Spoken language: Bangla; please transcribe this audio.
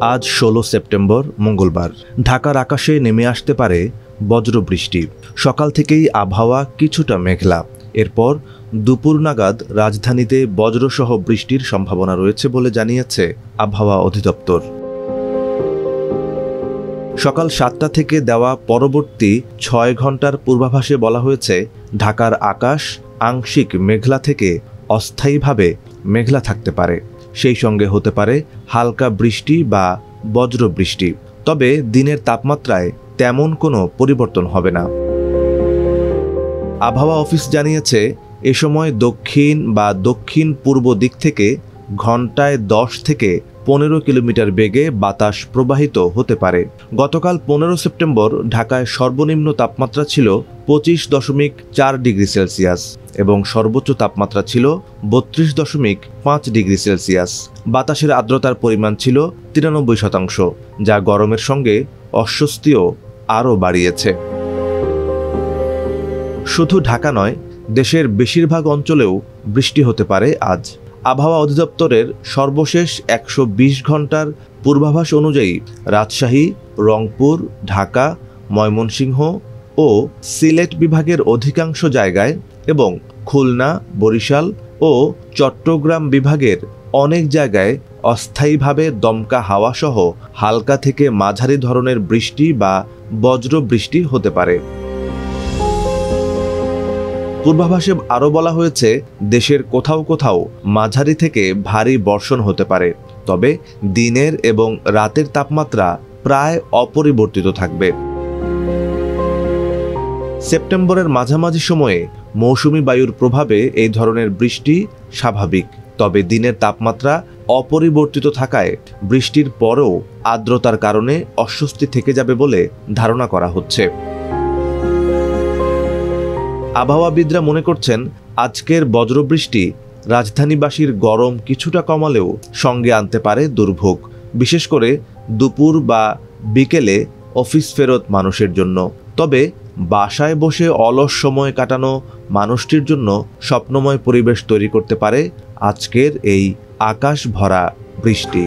আজ 16 সেপ্টেম্বর মঙ্গলবার। ঢাকার আকাশে নেমে আসতে পারে বজ্রবৃষ্টি। সকাল থেকেই আবহাওয়া কিছুটা মেঘলা। এরপর দুপুর নাগাদ রাজধানীতে বজ্রসহ বৃষ্টির সম্ভাবনা রয়েছে বলে জানিয়েছে আবহাওয়া অধিদপ্তর। সকাল 7টা থেকে দেওয়া পরবর্তী 6 ঘন্টার পূর্বাভাসে বলা হয়েছে, ঢাকার আকাশ আংশিক মেঘলা থেকে অস্থায়ীভাবে মেঘলা থাকতে পারে। সেই সঙ্গে হতে পারে হালকা বৃষ্টি বা বজ্রবৃষ্টি। তবে দিনের তাপমাত্রায় তেমন কোনো পরিবর্তন হবে না। আবহাওয়া অফিস জানিয়েছে, এ সময় দক্ষিণ বা দক্ষিণ পূর্ব দিক থেকে ঘন্টায় 10 থেকে 15 কিলোমিটার বেগে বাতাস প্রবাহিত হতে পারে। গতকাল 15 সেপ্টেম্বর ঢাকায় সর্বনিম্ন তাপমাত্রা ছিল 25.4 ডিগ্রি সেলসিয়াস এবং সর্বোচ্চ তাপমাত্রা ছিল 32.5 ডিগ্রি সেলসিয়াস। বাতাসের আর্দ্রতার পরিমাণ ছিল 93%, যা গরমের সঙ্গে অস্বস্তিও আরও বাড়িয়েছে। শুধু ঢাকা নয়, দেশের বেশিরভাগ অঞ্চলেও বৃষ্টি হতে পারে আজ। আবহাওয়া অধিদপ্তরের সর্বশেষ 120 ঘন্টার পূর্বাভাস অনুযায়ী রাজশাহী, রংপুর, ঢাকা, ময়মনসিংহ ও সিলেট বিভাগের অধিকাংশ জায়গায় এবং খুলনা, বরিশাল ও চট্টগ্রাম বিভাগের অনেক জায়গায় অস্থায়ীভাবে দমকা হাওয়াসহ হালকা থেকে মাঝারি ধরনের বৃষ্টি বা বজ্রবৃষ্টি হতে পারে। পূর্বাভাসে আরও বলা হয়েছে, দেশের কোথাও কোথাও মাঝারি থেকে ভারী বর্ষণ হতে পারে। তবে দিনের এবং রাতের তাপমাত্রা প্রায় অপরিবর্তিত থাকবে। সেপ্টেম্বরের মাঝামাঝি সময়ে মৌসুমি বায়ুর প্রভাবে এই ধরনের বৃষ্টি স্বাভাবিক। তবে দিনের তাপমাত্রা অপরিবর্তিত থাকায় বৃষ্টির পরও আর্দ্রতার কারণে অস্বস্তি থেকে যাবে বলে ধারণা করা হচ্ছে। আবহাওয়াবিদরা মনে করছেন, আজকের বজ্রবৃষ্টি রাজধানীবাসীর গরম কিছুটা কমালেও সঙ্গে আনতে পারে দুর্ভোগ, বিশেষ করে দুপুর বা বিকেলে অফিস ফেরত মানুষের জন্য। তবে বাসায় বসে অলস সময় কাটানো মানুষটির জন্য স্বপ্নময় পরিবেশ তৈরি করতে পারে আজকের এই আকাশ ভরা বৃষ্টি।